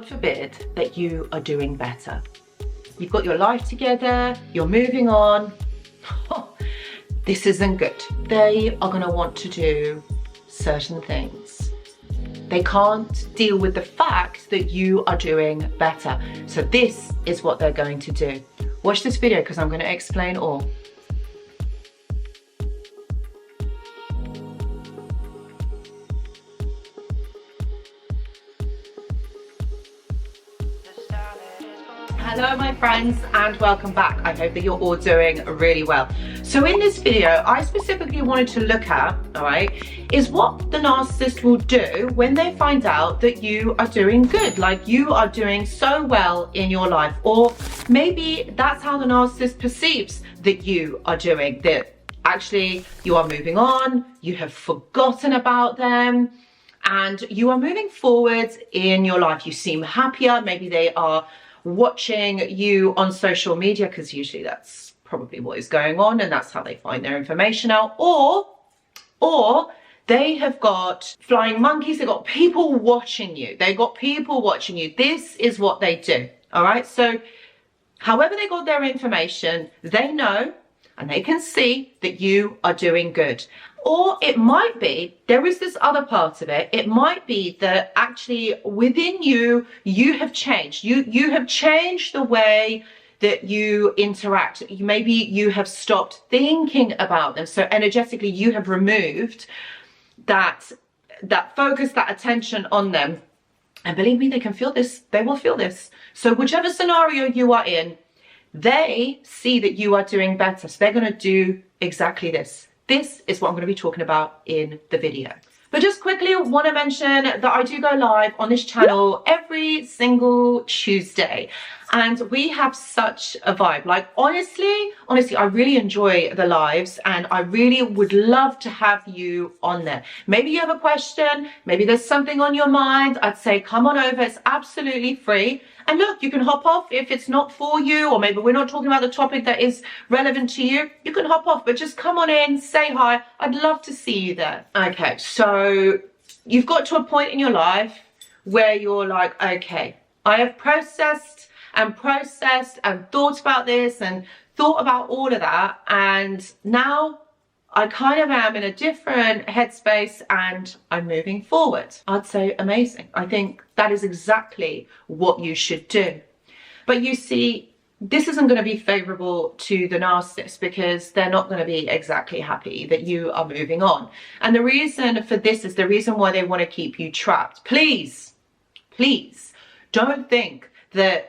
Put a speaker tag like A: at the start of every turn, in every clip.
A: God forbid that you are doing better. You've got your life together, you're moving on. This isn't good. They are going to want to do certain things. They can't deal with the fact that you are doing better. So this is what they're going to do. Watch this video because I'm going to explain all. Hello my friends and welcome back. I hope that you're all doing really well. So in this video, I specifically wanted to look at, is what the narcissist will do when they find out that you are doing good, like you are doing so well in your life, or maybe that's how the narcissist perceives that you are doing, that actually you are moving on, you have forgotten about them, and you are moving forward in your life. You seem happier, maybe they are watching you on social media, because usually that's probably what is going on and that's how they find their information out, or they have got flying monkeys, they've got people watching you, This is what they do. All right, so however they got their information, they know and they can see that you are doing good. Or it might be, there is this other part of it, it might be that actually within you, you have changed. You have changed the way that you interact. Maybe you have stopped thinking about them. So energetically, you have removed that focus, that attention on them. And believe me, they can feel this, they will feel this. So whichever scenario you are in, they see that you are doing better. So they're going to do exactly this. This is what I'm going to be talking about in the video. But just quickly want to mention that I do go live on this channel every single Tuesday. And we have such a vibe. Like, honestly, I really enjoy the lives and I really would love to have you on there. Maybe you have a question, maybe there's something on your mind. I'd say come on over, it's absolutely free. And look, you can hop off if it's not for you, or maybe we're not talking about the topic that is relevant to you. You can hop off, but just come on in, say hi. I'd love to see you there. Okay, so you've got to a point in your life where you're like, okay, I have processed and thought about this and thought about all of that, and now I kind of am in a different headspace and I'm moving forward. I'd say amazing. I think that is exactly what you should do. But you see, this isn't going to be favorable to the narcissist because they're not going to be exactly happy that you are moving on. And the reason for this is the reason why they want to keep you trapped. Please don't think that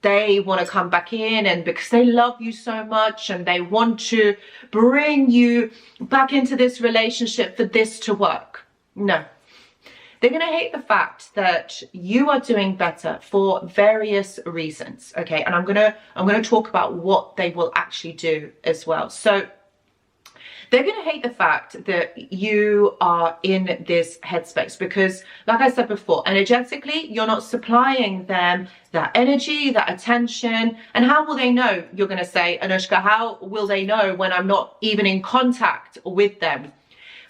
A: they want to come back in and because they love you so much and they want to bring you back into this relationship for this to work. No. They're going to hate the fact that you are doing better for various reasons. Okay, and I'm gonna talk about what they will actually do as well. So they're going to hate the fact that you are in this headspace because, like I said before, energetically, you're not supplying them that energy, that attention. And how will they know? You're going to say, Anushka, how will they know when I'm not even in contact with them?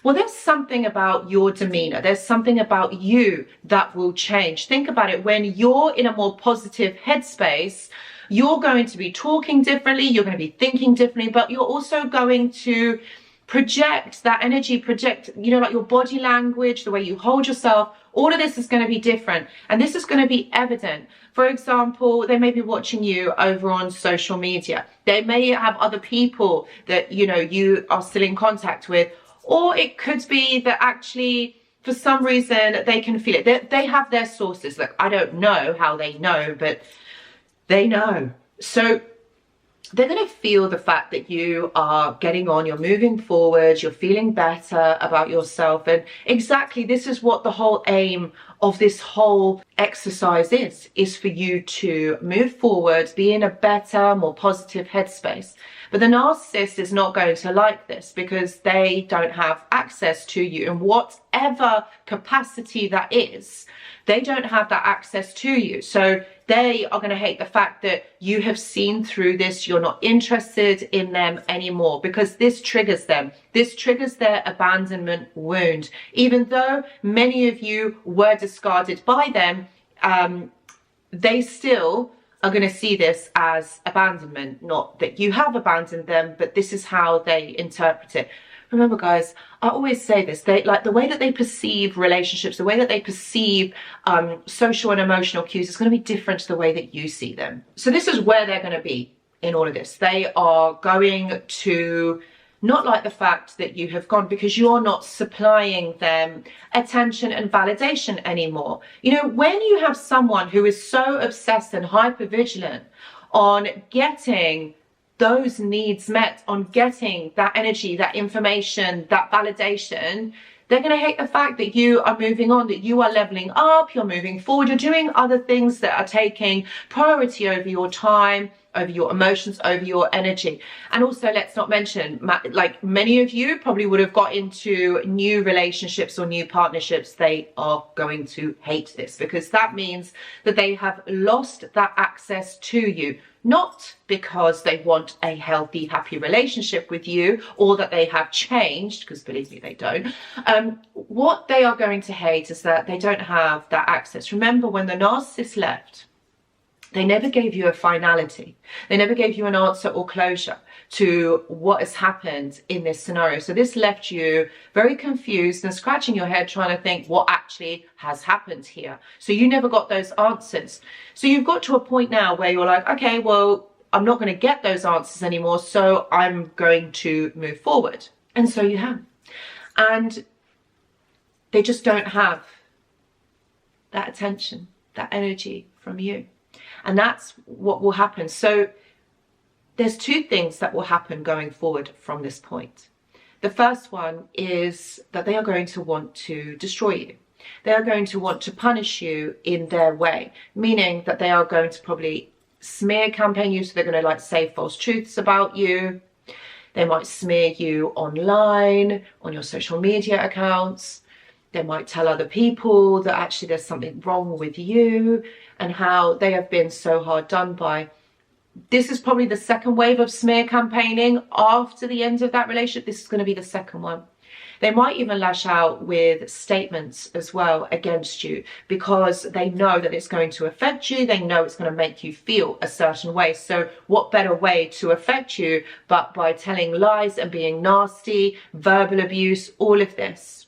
A: Well, there's something about your demeanor. There's something about you that will change. Think about it. When you're in a more positive headspace, you're going to be talking differently. You're going to be thinking differently, but you're also going to project that energy, like your body language, the way you hold yourself. All of this is going to be different. And this is going to be evident. For example, they may be watching you over on social media. They may have other people that, you are still in contact with. Or it could be that actually, for some reason, they can feel it. They have their sources. Look, I don't know how they know, but they know. So they're going to feel the fact that you are getting on, you're moving forward, you're feeling better about yourself. And exactly this is what the whole aim of this whole exercise is for you to move forward, be in a better, more positive headspace. But the narcissist is not going to like this because they don't have access to you in whatever capacity that is. They don't have that access to you. So they are going to hate the fact that you have seen through this. You're not interested in them anymore because this triggers them. This triggers their abandonment wound. Even though many of you were discarded by them, they still are going to see this as abandonment. Not that you have abandoned them, but this is how they interpret it. Remember, guys, I always say this, they like the way that they perceive relationships, the way that they perceive social and emotional cues is going to be different to the way that you see them. So this is where they're going to be in all of this. They are going to not like the fact that you have gone, because you're not supplying them attention and validation anymore. You know, when you have someone who is so obsessed and hypervigilant on getting those needs met, on getting that energy, that information, that validation, they're going to hate the fact that you are moving on, that you are leveling up, you're moving forward, you're doing other things that are taking priority over your time, over your emotions, over your energy. And also, let's not mention, like many of you probably would have got into new relationships or new partnerships. They are going to hate this, because that means that they have lost that access to you. Not because they want a healthy, happy relationship with you, or that they have changed, because believe me, they don't. What they are going to hate is that they don't have that access. Remember, when the narcissist left, they never gave you a finality. They never gave you an answer or closure to what has happened in this scenario. So this left you very confused and scratching your head trying to think what actually has happened here. So you never got those answers. So you've got to a point now where you're like, okay, well, I'm not going to get those answers anymore, so I'm going to move forward. And so you have. And they just don't have that attention, that energy from you. And that's what will happen. So there's two things that will happen going forward from this point. The first one is that they are going to want to destroy you. They are going to want to punish you in their way, meaning that they are going to probably smear campaign you. So they're going to like say false truths about you. They might smear you online, on your social media accounts. They might tell other people that actually there's something wrong with you and how they have been so hard done by. This is probably the second wave of smear campaigning after the end of that relationship. This is going to be the second one. They might even lash out with statements as well against you, because they know that it's going to affect you. They know it's going to make you feel a certain way. So what better way to affect you but by telling lies and being nasty, verbal abuse, all of this.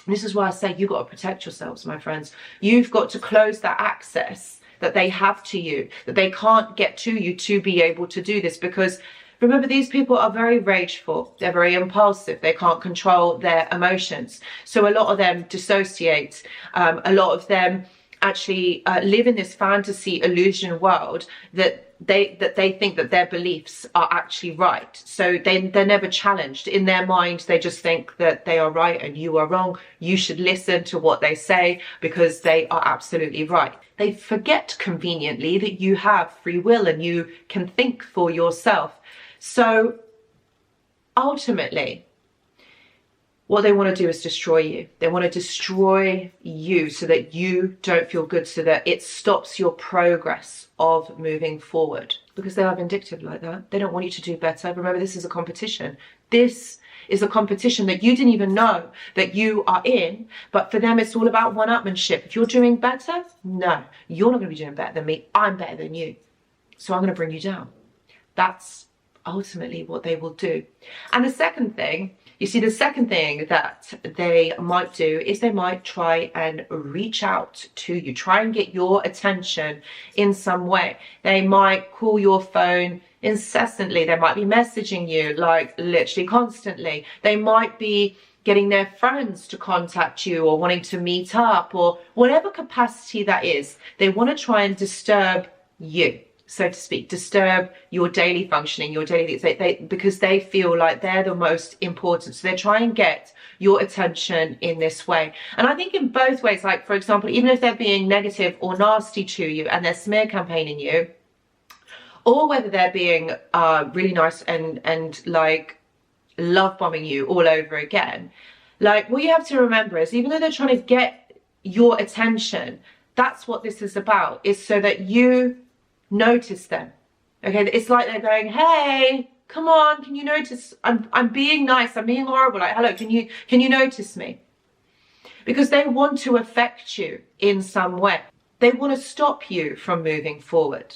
A: This is why I say you've got to protect yourselves, my friends. You've got to close that access that they have to you, that they can't get to you to be able to do this. Because remember, these people are very rageful. They're very impulsive. They can't control their emotions. So a lot of them dissociate. A lot of them actually live in this fantasy illusion world that they think that their beliefs are actually right. So they're never challenged. In their mind, they just think that they are right and you are wrong. You should listen to what they say because they are absolutely right. They forget conveniently that you have free will and you can think for yourself. So ultimately, what they want to do is destroy you. They want to destroy you so that you don't feel good, so that it stops your progress of moving forward, because they are vindictive like that. They don't want you to do better. Remember, this is a competition. This is a competition that you didn't even know that you are in, but for them, it's all about one-upmanship. If you're doing better, no, you're not going to be doing better than me. I'm better than you. So I'm going to bring you down. That's ultimately what they will do. And the second thing, you see, the second thing that they might do is they might try and reach out to you, try and get your attention in some way. They might call your phone incessantly. They might be messaging you like literally constantly. They might be getting their friends to contact you or wanting to meet up, or whatever capacity that is. They want to try and disturb you, so to speak, disturb your daily functioning, your daily things, because they feel like they're the most important. So they try and get your attention in this way. And I think in both ways, like for example, even if they're being negative or nasty to you and they're smear campaigning you, or whether they're being really nice and like love bombing you all over again, like what you have to remember is, even though they're trying to get your attention, that's what this is about, is so that you notice them. Okay, it's like they're going, hey, come on, can you notice? I'm being nice, I'm being horrible, like hello, can you notice me? Because they want to affect you in some way. They want to stop you from moving forward.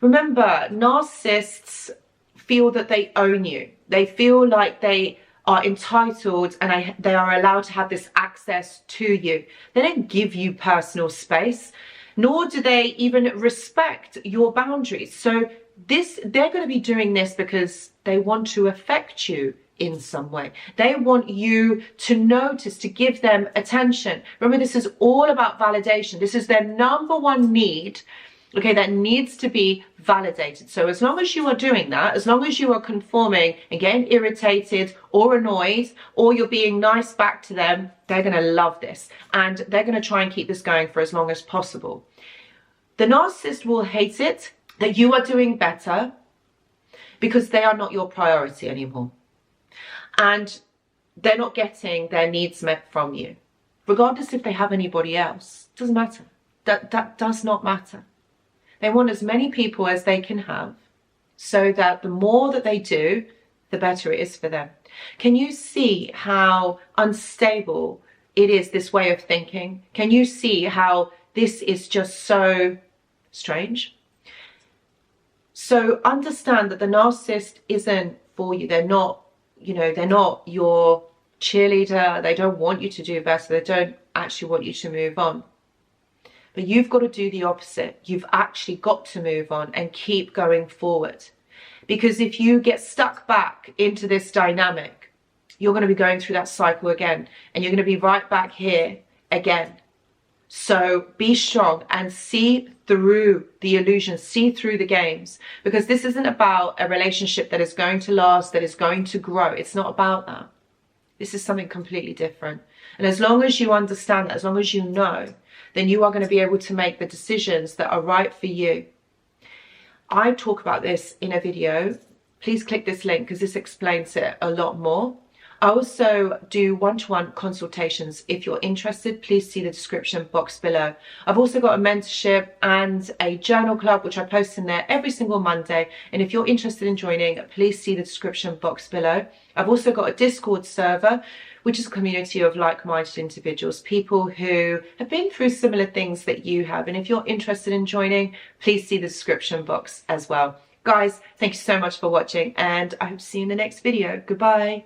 A: Remember, narcissists feel that they own you. They feel like they are entitled and they are allowed to have this access to you. They don't give you personal space, nor do they even respect your boundaries. So they're going to be doing this because they want to affect you in some way. They want you to notice, to give them attention. Remember, this is all about validation. This is their number one need, okay, that needs to be validated. So as long as you are doing that, as long as you are conforming and getting irritated or annoyed, or you're being nice back to them, they're going to love this. And they're going to try and keep this going for as long as possible. The narcissist will hate it that you are doing better because they are not your priority anymore. And they're not getting their needs met from you. Regardless if they have anybody else, it doesn't matter. That does not matter. They want as many people as they can have, so that the more that they do, the better it is for them. Can you see how unstable it is, this way of thinking? Can you see how this is just so strange? So understand that the narcissist isn't for you. They're not, they're not your cheerleader. They don't want you to do better. They don't actually want you to move on. But you've got to do the opposite. You've actually got to move on and keep going forward. Because if you get stuck back into this dynamic, you're going to be going through that cycle again. And you're going to be right back here again. So be strong and see through the illusions, see through the games. Because this isn't about a relationship that is going to last, that is going to grow. It's not about that. This is something completely different. And as long as you understand that, as long as you know, then you are going to be able to make the decisions that are right for you. I talk about this in a video. Please click this link because this explains it a lot more. I also do one-to-one consultations. If you're interested, please see the description box below. I've also got a mentorship and a journal club, which I post in there every single Monday. And if you're interested in joining, please see the description box below. I've also got a Discord server, which is a community of like-minded individuals, people who have been through similar things that you have. And if you're interested in joining, please see the description box as well. Guys, thank you so much for watching, and I hope to see you in the next video. Goodbye.